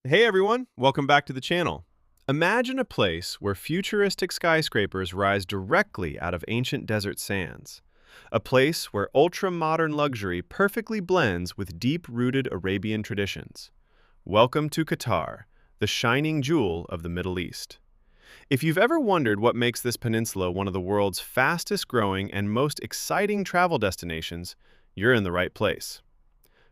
Hey everyone, welcome back to the channel. Imagine a place where futuristic skyscrapers rise directly out of ancient desert sands. A place where ultra-modern luxury perfectly blends with deep-rooted Arabian traditions. Welcome to Qatar, the shining jewel of the Middle East. If you've ever wondered what makes this peninsula one of the world's fastest-growing and most exciting travel destinations, you're in the right place.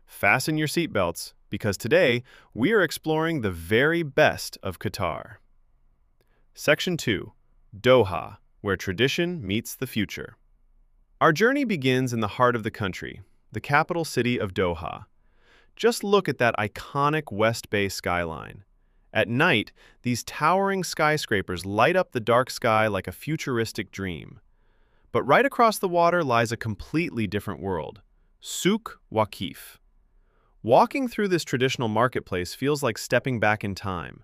Fasten your seatbelts, because today we are exploring the very best of Qatar. Section 2. Doha, where tradition meets the future. Our journey begins in the heart of the country, the capital city of Doha. Just look at that iconic West Bay skyline. At night, these towering skyscrapers light up the dark sky like a futuristic dream. But right across the water lies a completely different world, Souk Waqif. Walking through this traditional marketplace feels like stepping back in time.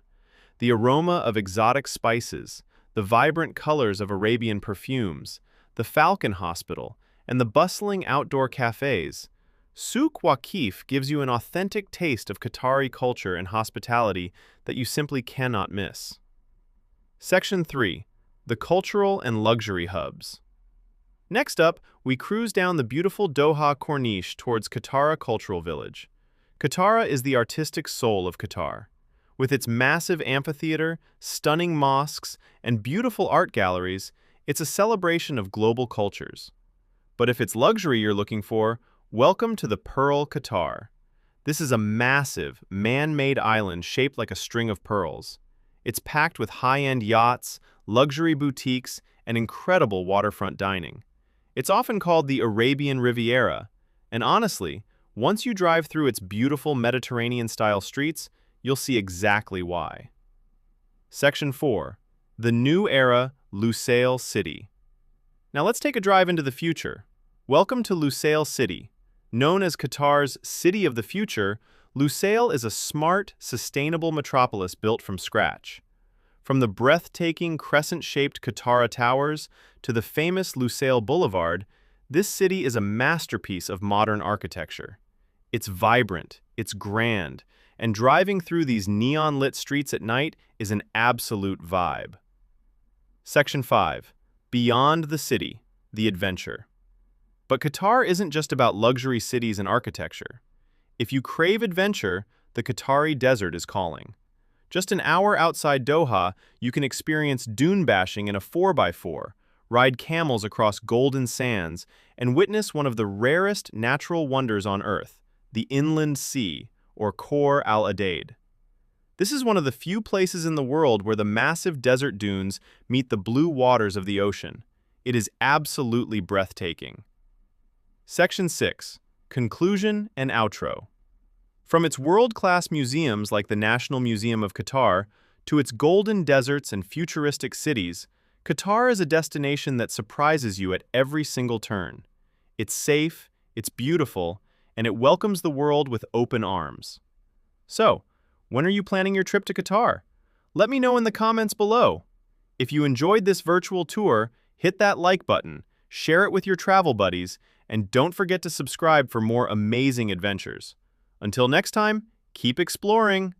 The aroma of exotic spices, the vibrant colors of Arabian perfumes, the Falcon Hospital, and the bustling outdoor cafes. Souk Waqif gives you an authentic taste of Qatari culture and hospitality that you simply cannot miss. Section 3. The Cultural and Luxury Hubs. Next up, we cruise down the beautiful Doha Corniche towards Qatar Cultural Village. Qatar is the artistic soul of Qatar. With its massive amphitheater, stunning mosques, and beautiful art galleries, it's a celebration of global cultures. But if it's luxury you're looking for, welcome to the Pearl Qatar. This is a massive, man-made island shaped like a string of pearls. It's packed with high-end yachts, luxury boutiques, and incredible waterfront dining. It's often called the Arabian Riviera, and honestly, once you drive through its beautiful Mediterranean-style streets, you'll see exactly why. Section 4. The New Era Lusail City. Now let's take a drive into the future. Welcome to Lusail City. Known as Qatar's City of the Future, Lusail is a smart, sustainable metropolis built from scratch. From the breathtaking crescent-shaped Qatara Towers to the famous Lusail Boulevard, this city is a masterpiece of modern architecture. It's vibrant, it's grand, and driving through these neon-lit streets at night is an absolute vibe. Section 5. Beyond the City, the Adventure. But Qatar isn't just about luxury cities and architecture. If you crave adventure, the Qatari desert is calling. Just an hour outside Doha, you can experience dune bashing in a 4x4, ride camels across golden sands, and witness one of the rarest natural wonders on Earth, the Inland Sea, or Khor Al-Adaid. This is one of the few places in the world where the massive desert dunes meet the blue waters of the ocean. It is absolutely breathtaking. Section 6. Conclusion and Outro. From its world-class museums like the National Museum of Qatar to its golden deserts and futuristic cities, Qatar is a destination that surprises you at every single turn. It's safe, it's beautiful, and it welcomes the world with open arms. So, when are you planning your trip to Qatar? Let me know in the comments below. If you enjoyed this virtual tour, hit that like button, share it with your travel buddies, and don't forget to subscribe for more amazing adventures. Until next time, keep exploring.